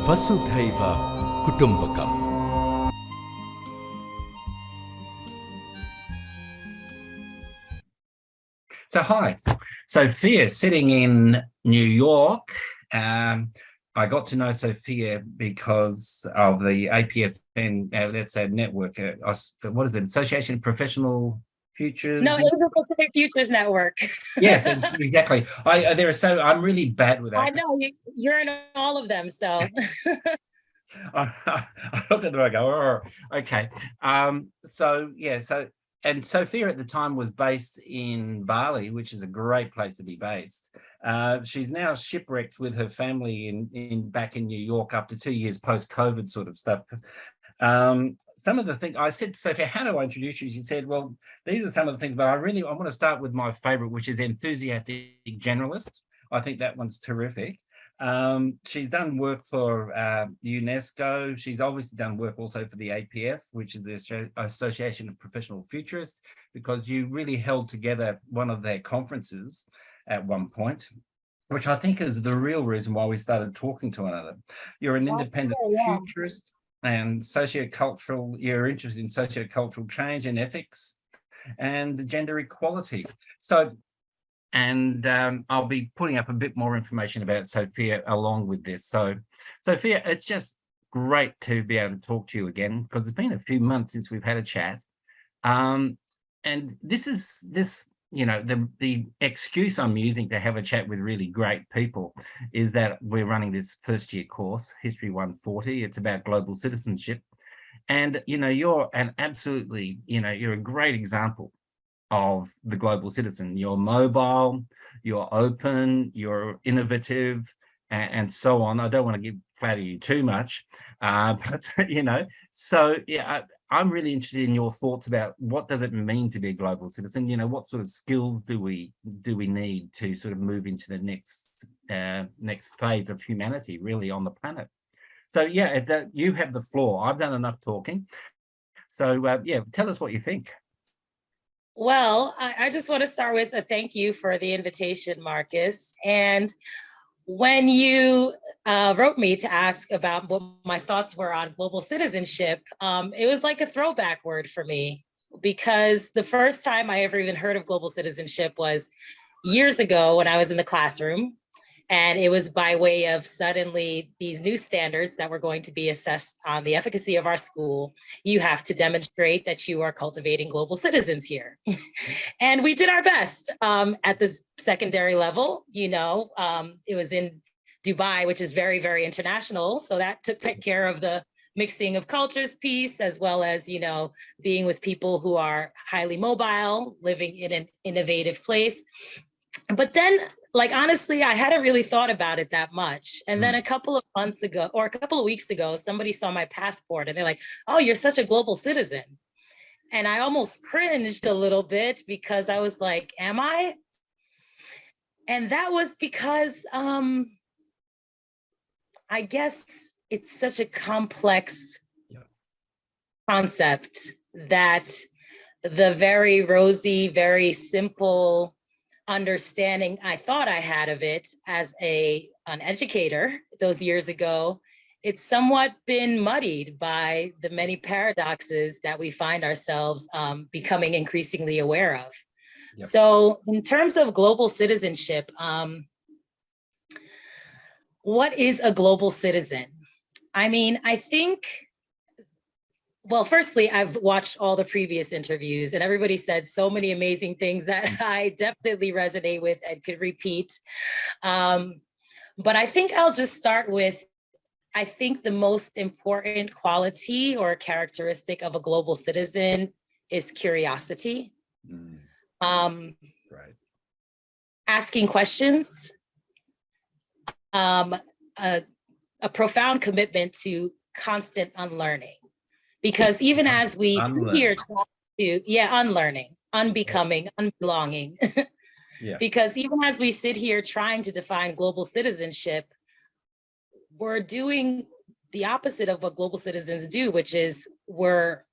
వసుధైవ కుటుంబకం. So hi, Sophia sitting in New York. I got to know Sophia because of the APFN, that's a network, what is it, Association of Professional Futures? No, Asia Pacific Futures Network. Yes, exactly. I'm really bad with that. I know, you're in all of them, so. I look at it, I go, oh, okay. And Sophia at the time was based in Bali, which is a great place to be based. She's now shipwrecked with her family back in New York after 2 years post-COVID sort of stuff. Some of the things I said to Sophia, how do I introduce you? She said, well, these are some of the things, but I want to start with my favorite, which is enthusiastic generalist. I think that one's terrific. She's done work for UNESCO. She's obviously done work also for the APF, which is the Association of Professional Futurists, because you really held together one of their conferences at one point, which I think is the real reason why we started talking to one another. You're an independent futurist and sociocultural, you're interested in sociocultural change and ethics and gender equality. And I'll be putting up a bit more information about Sophia along with this. So, Sophia, it's just great to be able to talk to you again, because it's been a few months since we've had a chat. And the excuse I'm using to have a chat with really great people is that we're running this first year course, HIS140. It's about global citizenship. And, you're you're a great example of the global citizen. You're mobile, you're open, you're innovative, and so on. I don't want to flatter you too much, but I'm really interested in your thoughts about what does it mean to be a global citizen. What sort of skills do we need to sort of move into the next phase of humanity, really, on the planet. So you have the floor. I've done enough talking. So tell us what you think. Well, I just want to start with a thank you for the invitation, Marcus. And when you wrote me to ask about what my thoughts were on global citizenship, it was like a throwback word for me, because the first time I ever even heard of global citizenship was years ago when I was in the classroom. And it was by way of suddenly these new standards that were going to be assessed on the efficacy of our school. You have to demonstrate that you are cultivating global citizens here. And we did our best at the secondary level. It was in Dubai, which is very, very international. So that took care of the mixing of cultures piece, as well as, being with people who are highly mobile, living in an innovative place. But then, honestly, I hadn't really thought about it that much. And then a couple of months ago, or a couple of weeks ago, somebody saw my passport and they're like, oh, you're such a global citizen. And I almost cringed a little bit, because I was like, am I? And that was because I guess it's such a complex concept that the very rosy, very simple understanding I thought I had of it as an educator those years ago, it's somewhat been muddied by the many paradoxes that we find ourselves becoming increasingly aware of. Yep. So in terms of global citizenship, what is a global citizen? I think, well, firstly, I've watched all the previous interviews and everybody said so many amazing things that I definitely resonate with and could repeat. But I think I'll just start with, I think the most important quality or characteristic of a global citizen is curiosity. Right. Asking questions, a profound commitment to constant unlearning. Because even as we sit here unlearning, unbecoming, unbelonging. Because even as we sit here trying to define global citizenship, we're doing the opposite of what global citizens do, which is we're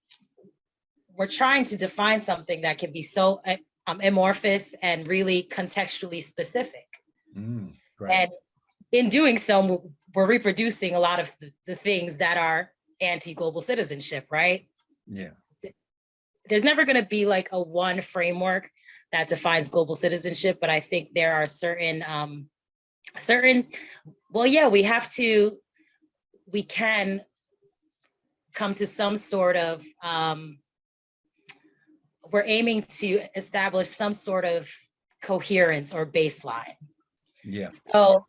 trying to define something that can be so amorphous and really contextually specific. Right. And in doing so, we're reproducing a lot of the things that are anti-global citizenship, right? Yeah. There's never going to be like a one framework that defines global citizenship, but I think there are certain, well, yeah, we can come to some sort of, we're aiming to establish some sort of coherence or baseline. Yeah. So,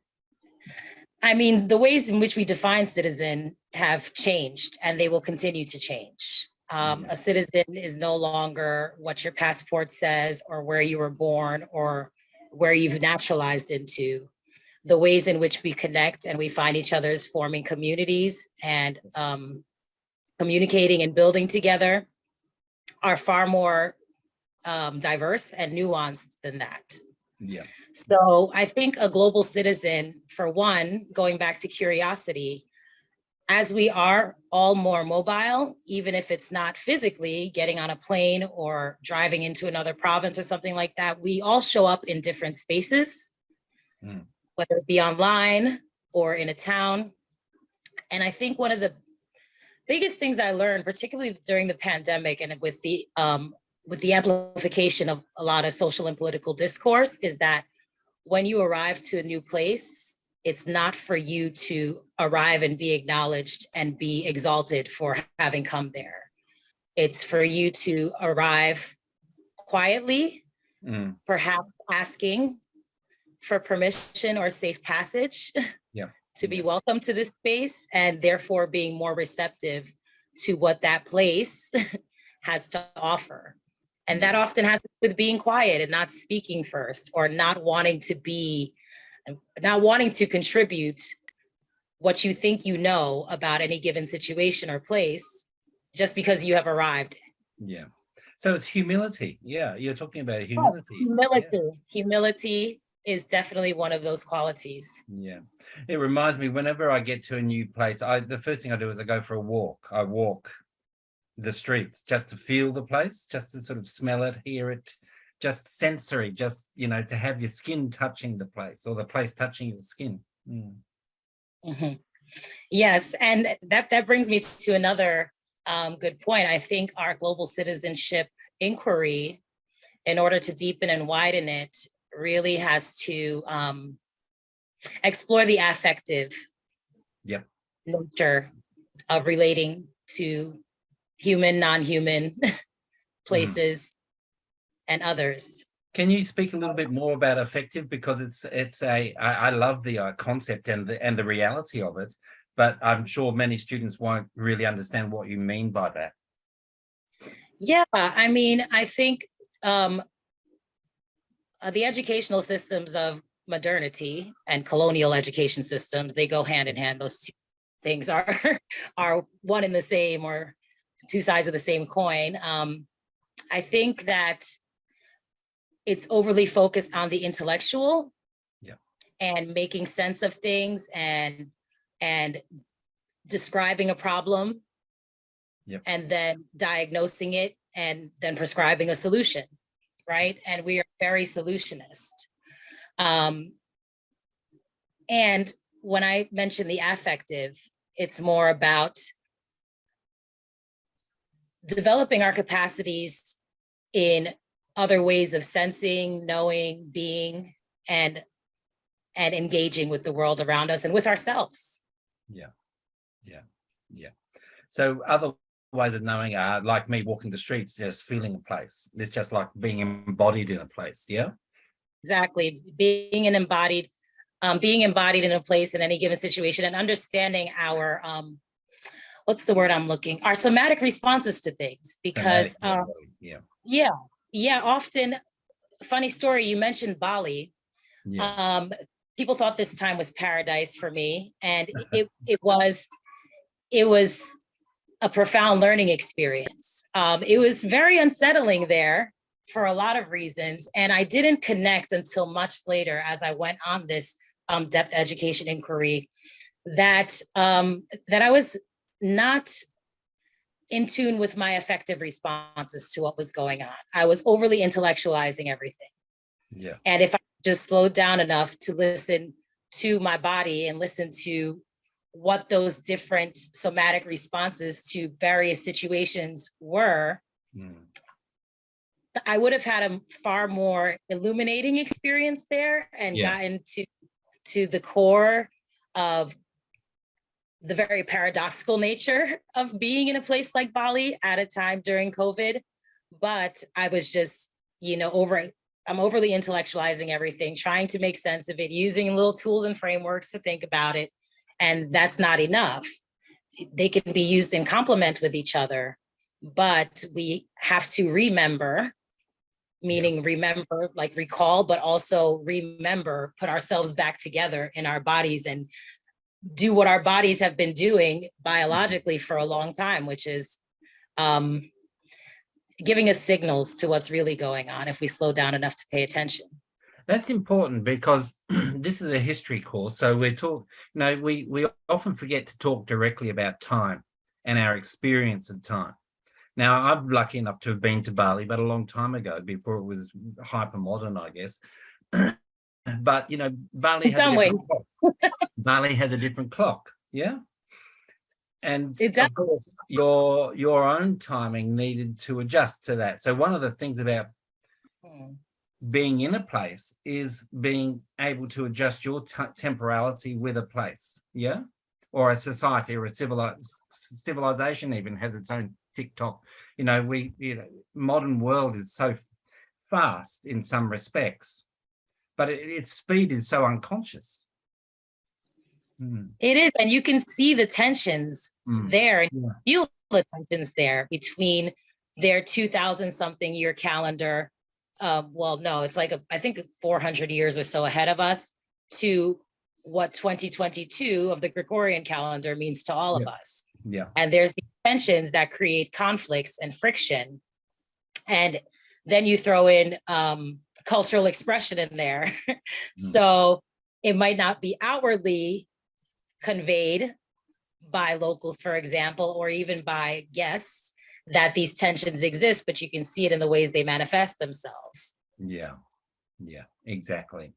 I mean, the ways in which we define citizen have changed and they will continue to change. A citizen is no longer what your passport says or where you were born or where you've naturalized into. The ways in which we connect and we find each other's forming communities and communicating and building together are far more diverse and nuanced than that. Yeah. So I think a global citizen, for one, going back to curiosity, as we are all more mobile, even if it's not physically getting on a plane or driving into another province or something like that, we all show up in different spaces, whether it be online or in a town. And I think one of the biggest things I learned, particularly during the pandemic and with the amplification of a lot of social and political discourse, is that when you arrive to a new place, it's not for you to arrive and be acknowledged and be exalted for having come there. It's for you to arrive quietly, perhaps asking for permission or safe passage to be welcome to this space, and therefore being more receptive to what that place has to offer. And that often has to do with being quiet and not speaking first, or not wanting to contribute what you think you know about any given situation or place just because you have arrived. Yeah. So it's humility. Yeah, you're talking about humility. Humility is definitely one of those qualities. Yeah. It reminds me, whenever I get to a new place, the first thing I do is I go for a walk. I walk the streets just to feel the place, just to sort of smell it, hear it, just sensory, just, to have your skin touching the place or the place touching your skin. Yes, and that brings me to another good point. I think our global citizenship inquiry, in order to deepen and widen it, really has to explore the affective nature of relating to human, non-human places and others. Can you speak a little bit more about affective? Because I love the concept and the reality of it, but I'm sure many students won't really understand what you mean by that. Yeah, I mean, I think the educational systems of modernity and colonial education systems, they go hand in hand. Those two things are one and the same, or two sides of the same coin. I think that it's overly focused on the intellectual and making sense of things and describing a problem and then diagnosing it and then prescribing a solution, right? And we are very solutionist. And when I mention the affective, it's more about developing our capacities in other ways of sensing, knowing, being, and engaging with the world around us and with ourselves. Yeah. So other ways of knowing are like me walking the streets, just feeling a place. It's just like being embodied in a place. Yeah. Exactly. Being embodied in a place in any given situation, and understanding our what's the word I'm looking? Our somatic responses to things, because often, funny story, you mentioned Bali. People thought this time was paradise for me, and it was a profound learning experience. It was very unsettling there for a lot of reasons, and I didn't connect until much later as I went on this depth education inquiry that I was not in tune with my effective responses to what was going on. I was overly intellectualizing everything. And if I just slowed down enough to listen to my body and listen to what those different somatic responses to various situations were, I would have had a far more illuminating experience there and gotten to the core of the very paradoxical nature of being in a place like Bali at a time during COVID. But I was just, I'm overly intellectualizing everything, trying to make sense of it, using little tools and frameworks to think about it. And that's not enough. They can be used in complement with each other, but we have to remember, meaning remember, like recall, but also remember, put ourselves back together in our bodies and do what our bodies have been doing biologically for a long time, which is giving us signals to what's really going on if we slow down enough to pay attention. That's important because this is a history course. So we often forget to talk directly about time and our experience of time. Now, I'm lucky enough to have been to Bali, but a long time ago, before it was hyper modern, I guess. But Bali has a different clock. Bali has a different clock, yeah. And of course, your own timing needed to adjust to that. So one of the things about being in a place is being able to adjust your temporality with a place, yeah, or a society or a civilization even has its own TikTok. Modern world is so fast in some respects, but its speed is so unconscious. It is, and you can see the tensions there, and feel the tensions there between their 2000-something year calendar. Well, no, it's like I think 400 years or so ahead of us, to what 2022 of the Gregorian calendar means to all of us. Yeah, and there's the tensions that create conflicts and friction, and then you throw in cultural expression in there. So it might not be outwardly conveyed by locals, for example, or even by guests, that these tensions exist, but you can see it in the ways they manifest themselves. Yeah, exactly.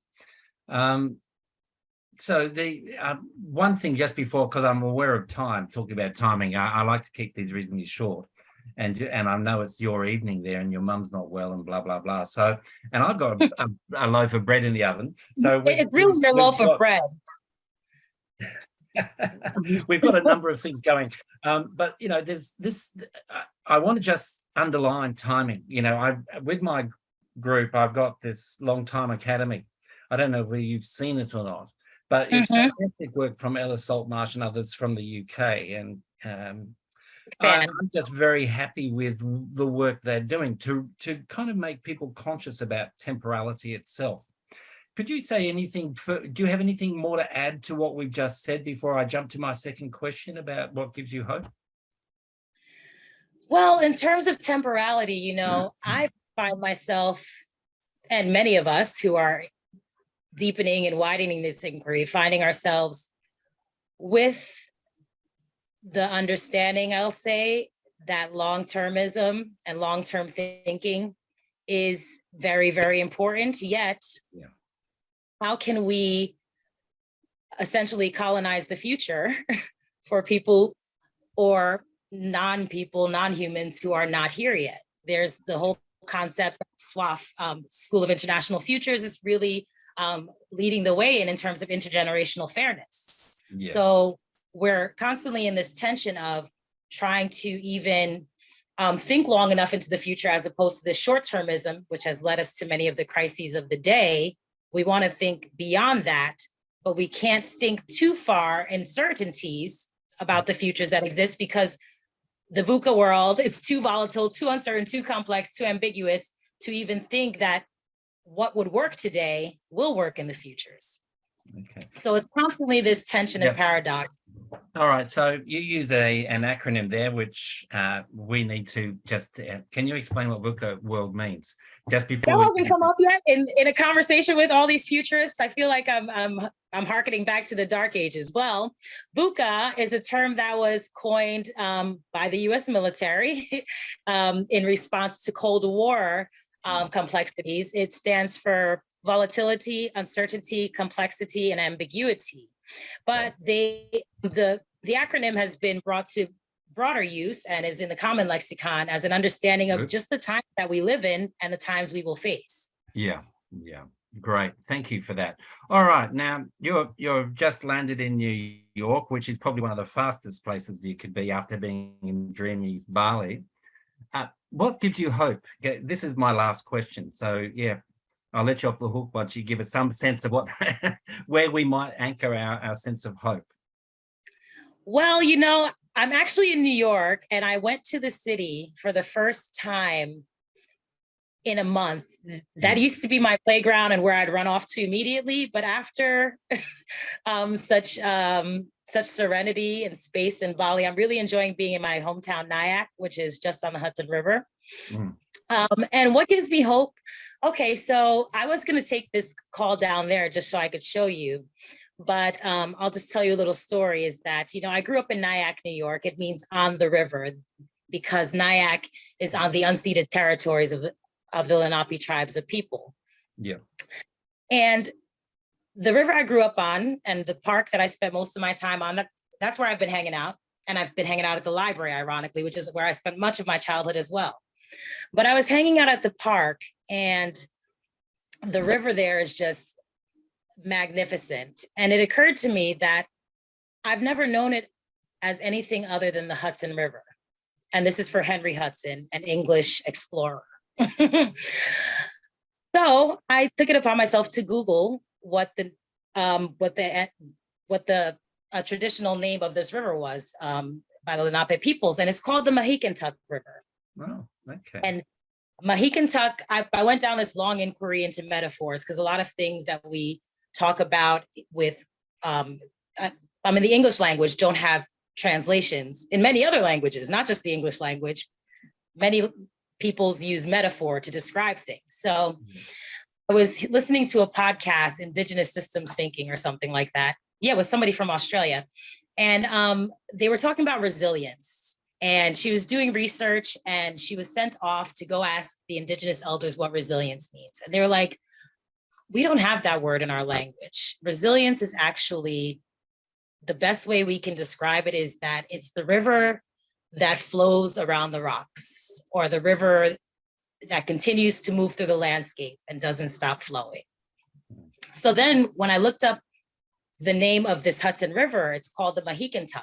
So the one thing just before, because I'm aware of time, talking about timing, I like to keep these reasonably short. And I know it's your evening there and your mum's not well and blah, blah, blah. So, and I've got a loaf of bread in the oven. So it's really your loaf of bread. We've got a number of things going. But, there's this, I want to just underline timing. With my group, I've got this long time academy. I don't know whether you've seen it or not, but it's fantastic work from Ellis Saltmarsh and others from the UK. And I'm just very happy with the work they're doing to kind of make people conscious about temporality itself. Could you say anything, do you have anything more to add to what we've just said before I jump to my second question about what gives you hope? Well, in terms of temporality, I find myself, and many of us who are deepening and widening this inquiry, finding ourselves with the understanding, I'll say, that long-termism and long-term thinking is very, very important. Yet, how can we essentially colonize the future for people or non-people, non-humans who are not here yet? There's the whole concept of SWAF, School of International Futures, is really leading the way in terms of intergenerational fairness. So we're constantly in this tension of trying to even think long enough into the future, as opposed to the short-termism, which has led us to many of the crises of the day. We want to think beyond that, but we can't think too far in certainties about the futures that exist, because the VUCA world, it's too volatile, too uncertain, too complex, too ambiguous to even think that what would work today will work in the futures. Okay. So it's constantly this tension and paradox. All right. So you use an acronym there, which we need to just, can you explain what VUCA world means? Just before that hasn't come up yet in a conversation with all these futurists. I feel like I'm hearkening back to the dark ages. Well, VUCA is a term that was coined by the US military in response to Cold War complexities. It stands for volatility, uncertainty, complexity, and ambiguity. But the acronym has been brought to broader use and is in the common lexicon as an understanding of just the time that we live in and the times we will face. Yeah, yeah. Great. Thank you for that. All right. Now you're just landed in New York, which is probably one of the fastest places you could be after being in dreamy Bali. What gives you hope? This is my last question. So yeah, I'll let you off the hook once you give us some sense of what where we might anchor our sense of hope. Well, you know, I'm actually in New York and I went to the city for the first time in a month. That used to be my playground and where I'd run off to immediately. But after such serenity and space in Bali, I'm really enjoying being in my hometown, Nyack, which is just on the Hudson River. And what gives me hope? Okay, so I was going to take this call down there just so I could show you. But I'll just tell you a little story is that, you know, I grew up in Nyack, New York. It means on the river because Nyack is on the unceded territories of the Lenape tribes of people. Yeah. And the river I grew up on and the park that I spent most of my time on, that's where I've been hanging out. And I've been hanging out at the library, ironically, which is where I spent much of my childhood as well. But I was hanging out at the park and the river there is just magnificent. And it occurred to me that I've never known it as anything other than the Hudson River. And this is for Henry Hudson, an English explorer. So I took it upon myself to Google what the traditional name of this river was by the Lenape peoples, and it's called the Mahicantuck River. Oh, okay. And Mahicantuck, I went down this long inquiry into metaphors because a lot of things that we talk about with, the English language don't have translations in many other languages, not just the English language. Many peoples use metaphor to describe things. So I was listening to a podcast, Indigenous Systems Thinking or something like that. Yeah, with somebody from Australia. And they were talking about resilience. And she was doing research and she was sent off to go ask the Indigenous elders what resilience means. And they were like, we don't have that word in our language. Resilience is actually, the best way we can describe it is that it's the river that flows around the rocks, or the river that continues to move through the landscape and doesn't stop flowing. So then when I looked up the name of this Hudson River, it's called the Mahicantuck.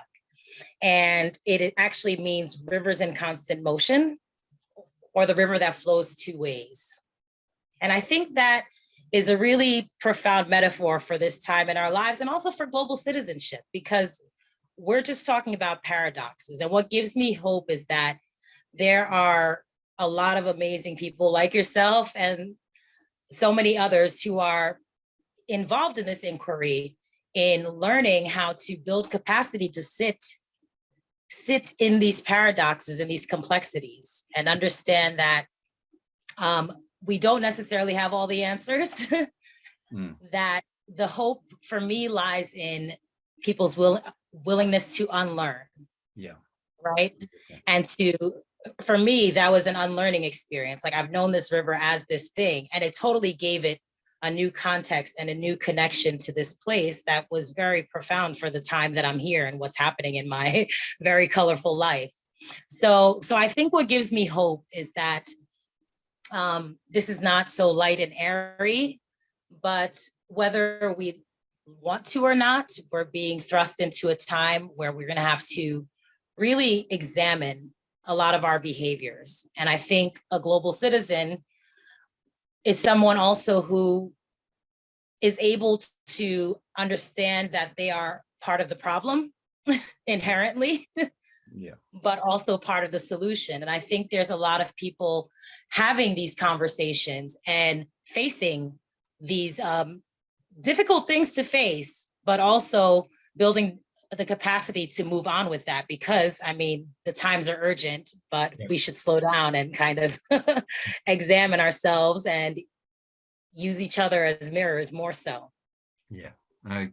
And it actually means rivers in constant motion, or the river that flows two ways. And I think that is a really profound metaphor for this time in our lives and also for global citizenship, because we're just talking about paradoxes. And what gives me hope is that there are a lot of amazing people like yourself and so many others who are involved in this inquiry in learning how to build capacity to sit in these paradoxes and these complexities and understand that we don't necessarily have all the answers, that the hope for me lies in people's willingness to unlearn. Yeah. Right. And for me, that was an unlearning experience. Like, I've known this river as this thing, and it totally gave it a new context and a new connection to this place that was very profound for the time that I'm here and what's happening in my very colorful life. So I think what gives me hope is that this is not so light and airy, but whether we want to or not, we're being thrust into a time where we're going to have to really examine a lot of our behaviors. And I think a global citizen is someone also who is able to understand that they are part of the problem inherently, but also part of the solution. And I think there's a lot of people having these conversations and facing these difficult things to face, but also building the capacity to move on with that, because I mean, the times are urgent, but we should slow down and kind of examine ourselves and use each other as mirrors more so. Yeah,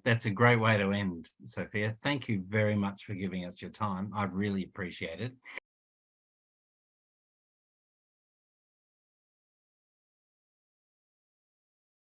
that's a great way to end, Sophia. Thank you very much for giving us your time. I really appreciate it.